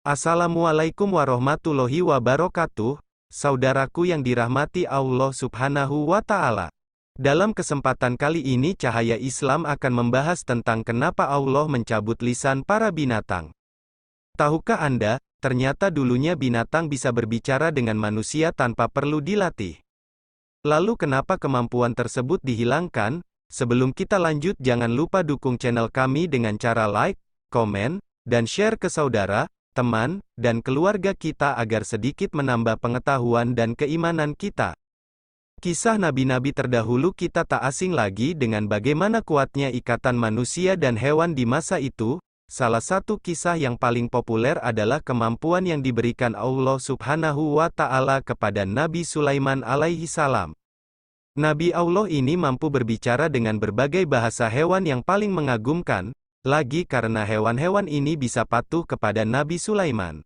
Assalamualaikum warahmatullahi wabarakatuh, saudaraku yang dirahmati Allah Subhanahu wa Ta'ala. Dalam kesempatan kali ini, Cahaya Islam akan membahas tentang kenapa Allah mencabut lisan para binatang. Tahukah Anda, ternyata dulunya binatang bisa berbicara dengan manusia tanpa perlu dilatih. Lalu kenapa kemampuan tersebut dihilangkan? Sebelum kita lanjut, jangan lupa dukung channel kami dengan cara like, komen, dan share ke saudara, teman, dan keluarga kita agar sedikit menambah pengetahuan dan keimanan kita. Kisah nabi-nabi terdahulu kita tak asing lagi dengan bagaimana kuatnya ikatan manusia dan hewan di masa itu. Salah satu kisah yang paling populer adalah kemampuan yang diberikan Allah Subhanahu wa Ta'ala kepada Nabi Sulaiman alaihi salam. Nabi Allah ini mampu berbicara dengan berbagai bahasa hewan yang paling mengagumkan, lagi karena hewan-hewan ini bisa patuh kepada Nabi Sulaiman.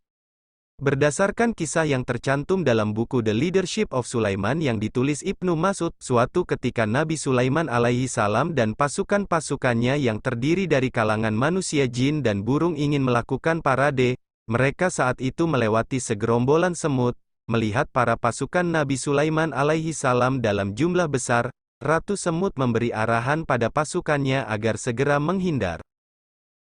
Berdasarkan kisah yang tercantum dalam buku The Leadership of Sulaiman yang ditulis Ibnu Mas'ud, suatu ketika Nabi Sulaiman alaihi salam dan pasukan-pasukannya yang terdiri dari kalangan manusia, jin dan burung ingin melakukan parade. Mereka saat itu melewati segerombolan semut. Melihat para pasukan Nabi Sulaiman alaihi salam dalam jumlah besar, Ratu Semut memberi arahan pada pasukannya agar segera menghindar.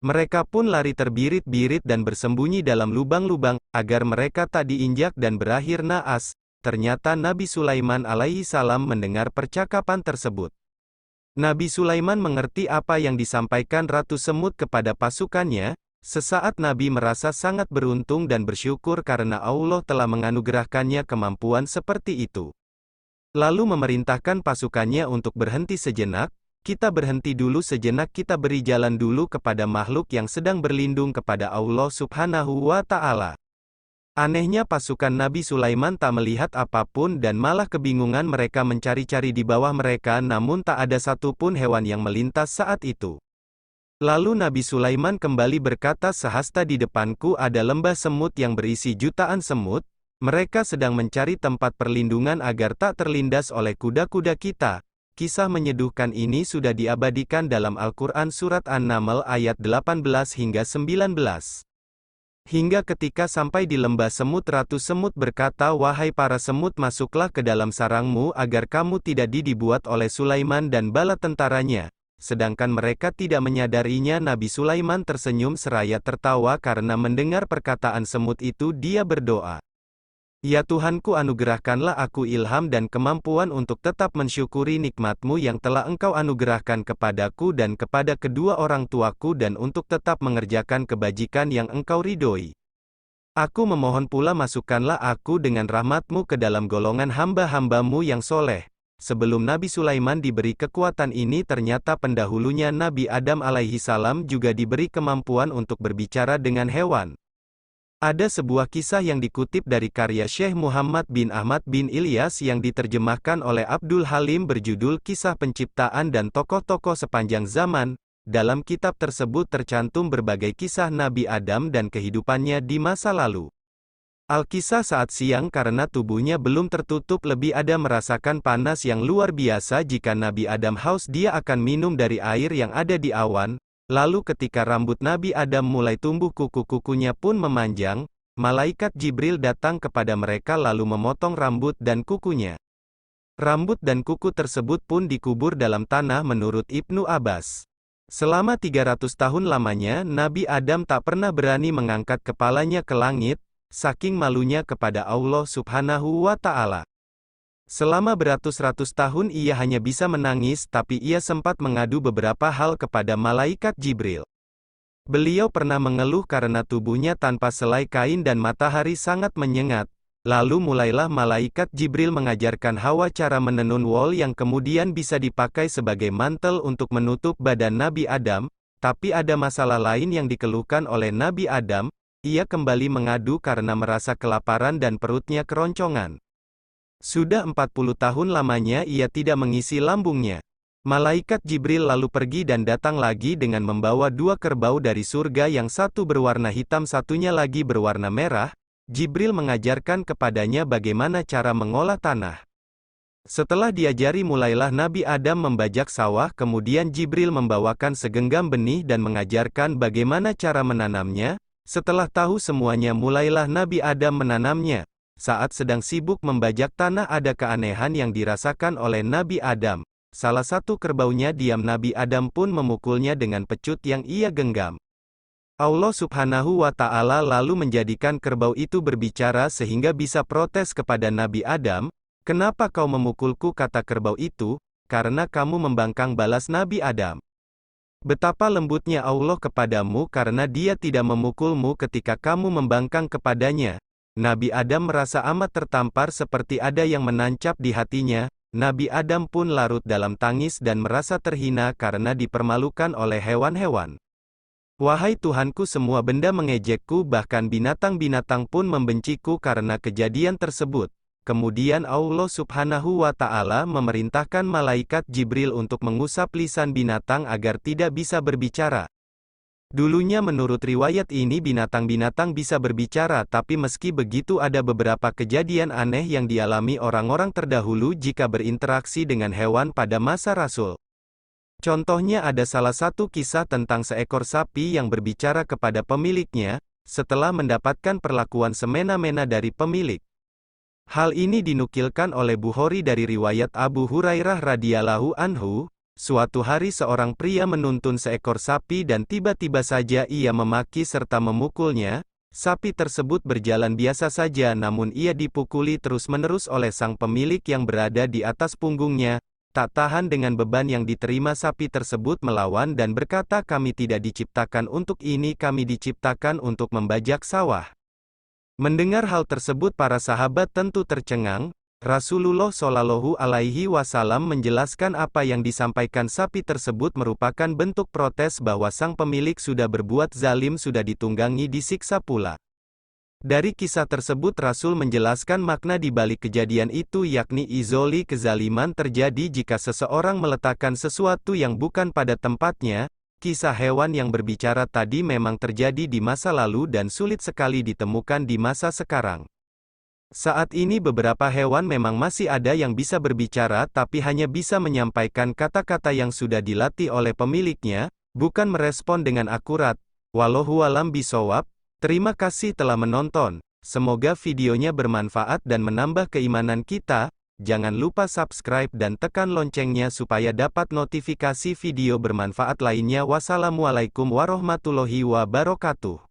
Mereka pun lari terbirit-birit dan bersembunyi dalam lubang-lubang, agar mereka tak diinjak dan berakhir naas. Ternyata Nabi Sulaiman alaihi salam mendengar percakapan tersebut. Nabi Sulaiman mengerti apa yang disampaikan Ratu Semut kepada pasukannya. Sesaat Nabi merasa sangat beruntung dan bersyukur karena Allah telah menganugerahkannya kemampuan seperti itu. Lalu memerintahkan pasukannya untuk berhenti sejenak. Kita berhenti dulu sejenak, kita beri jalan dulu kepada makhluk yang sedang berlindung kepada Allah Subhanahu wa Ta'ala. Anehnya pasukan Nabi Sulaiman tak melihat apapun dan malah kebingungan, mereka mencari-cari di bawah mereka namun tak ada satupun hewan yang melintas saat itu. Lalu Nabi Sulaiman kembali berkata, sehasta di depanku ada lembah semut yang berisi jutaan semut, mereka sedang mencari tempat perlindungan agar tak terlindas oleh kuda-kuda kita. Kisah menyeduhkan ini sudah diabadikan dalam Al-Quran Surat An-Naml ayat 18 hingga 19. Hingga ketika sampai di lembah semut, Ratu Semut berkata, wahai para semut, masuklah ke dalam sarangmu agar kamu tidak dibuat oleh Sulaiman dan bala tentaranya. Sedangkan mereka tidak menyadarinya. Nabi Sulaiman tersenyum seraya tertawa karena mendengar perkataan semut itu. Dia berdoa, ya Tuhanku, anugerahkanlah aku ilham dan kemampuan untuk tetap mensyukuri nikmat-Mu yang telah Engkau anugerahkan kepadaku dan kepada kedua orang tuaku, dan untuk tetap mengerjakan kebajikan yang Engkau ridhoi. Aku memohon pula, masukkanlah aku dengan rahmat-Mu ke dalam golongan hamba-hamba-Mu yang soleh. Sebelum Nabi Sulaiman diberi kekuatan ini, ternyata pendahulunya Nabi Adam alaihi salam juga diberi kemampuan untuk berbicara dengan hewan. Ada sebuah kisah yang dikutip dari karya Syekh Muhammad bin Ahmad bin Ilyas yang diterjemahkan oleh Abdul Halim berjudul Kisah Penciptaan dan Tokoh-Tokoh Sepanjang Zaman. Dalam kitab tersebut tercantum berbagai kisah Nabi Adam dan kehidupannya di masa lalu. Al-Kisah saat siang karena tubuhnya belum tertutup lebih ada merasakan panas yang luar biasa. Jika Nabi Adam haus, dia akan minum dari air yang ada di awan. Lalu ketika rambut Nabi Adam mulai tumbuh, kuku-kukunya pun memanjang, malaikat Jibril datang kepada mereka lalu memotong rambut dan kukunya. Rambut dan kuku tersebut pun dikubur dalam tanah menurut Ibnu Abbas. Selama 300 tahun lamanya, Nabi Adam tak pernah berani mengangkat kepalanya ke langit, saking malunya kepada Allah Subhanahu wa Ta'ala. Selama beratus-ratus tahun ia hanya bisa menangis, tapi ia sempat mengadu beberapa hal kepada malaikat Jibril. Beliau pernah mengeluh karena tubuhnya tanpa selai kain dan matahari sangat menyengat. Lalu mulailah malaikat Jibril mengajarkan Hawa cara menenun wol yang kemudian bisa dipakai sebagai mantel untuk menutup badan Nabi Adam. Tapi ada masalah lain yang dikeluhkan oleh Nabi Adam. Ia kembali mengadu karena merasa kelaparan dan perutnya keroncongan. Sudah 40 tahun lamanya ia tidak mengisi lambungnya. Malaikat Jibril lalu pergi dan datang lagi dengan membawa 2 kerbau dari surga, yang satu berwarna hitam, satunya lagi berwarna merah. Jibril mengajarkan kepadanya bagaimana cara mengolah tanah. Setelah diajari, mulailah Nabi Adam membajak sawah. Kemudian Jibril membawakan segenggam benih dan mengajarkan bagaimana cara menanamnya. Setelah tahu semuanya mulailah Nabi Adam menanamnya. Saat sedang sibuk membajak tanah ada keanehan yang dirasakan oleh Nabi Adam. Salah satu kerbaunya diam Nabi Adam pun memukulnya dengan pecut yang ia genggam. Allah Subhanahu wa Ta'ala lalu menjadikan kerbau itu berbicara sehingga bisa protes kepada Nabi Adam, "Kenapa kau memukulku?" kata kerbau itu, "Karena kamu membangkang," balas Nabi Adam. "Betapa lembutnya Allah kepadamu karena Dia tidak memukulmu ketika kamu membangkang kepadanya." Nabi Adam merasa amat tertampar seperti ada yang menancap di hatinya. Nabi Adam pun larut dalam tangis dan merasa terhina karena dipermalukan oleh hewan-hewan. "Wahai Tuhanku, semua benda mengejekku, bahkan binatang-binatang pun membenciku karena kejadian tersebut." Kemudian Allah Subhanahu wa Ta'ala memerintahkan malaikat Jibril untuk mengusap lisan binatang agar tidak bisa berbicara. Dulunya menurut riwayat ini binatang-binatang bisa berbicara, tapi meski begitu ada beberapa kejadian aneh yang dialami orang-orang terdahulu jika berinteraksi dengan hewan pada masa Rasul. Contohnya ada salah satu kisah tentang seekor sapi yang berbicara kepada pemiliknya, setelah mendapatkan perlakuan semena-mena dari pemilik. Hal ini dinukilkan oleh Bukhari dari riwayat Abu Hurairah radhiyallahu anhu, suatu hari seorang pria menuntun seekor sapi dan tiba-tiba saja ia memaki serta memukulnya. Sapi tersebut berjalan biasa saja namun ia dipukuli terus-menerus oleh sang pemilik yang berada di atas punggungnya. Tak tahan dengan beban yang diterima, sapi tersebut melawan dan berkata, "Kami tidak diciptakan untuk ini, kami diciptakan untuk membajak sawah." Mendengar hal tersebut para sahabat tentu tercengang. Rasulullah Shallallahu Alaihi Wasallam menjelaskan apa yang disampaikan sapi tersebut merupakan bentuk protes bahwa sang pemilik sudah berbuat zalim, sudah ditunggangi disiksa pula. Dari kisah tersebut Rasul menjelaskan makna di balik kejadian itu, yakni izoli kezaliman terjadi jika seseorang meletakkan sesuatu yang bukan pada tempatnya. Kisah hewan yang berbicara tadi memang terjadi di masa lalu dan sulit sekali ditemukan di masa sekarang. Saat ini beberapa hewan memang masih ada yang bisa berbicara tapi hanya bisa menyampaikan kata-kata yang sudah dilatih oleh pemiliknya, bukan merespon dengan akurat. Wallahu a'lam bishawab. Terima kasih telah menonton. Semoga videonya bermanfaat dan menambah keimanan kita. Jangan lupa subscribe dan tekan loncengnya supaya dapat notifikasi video bermanfaat lainnya. Wassalamualaikum warahmatullahi wabarakatuh.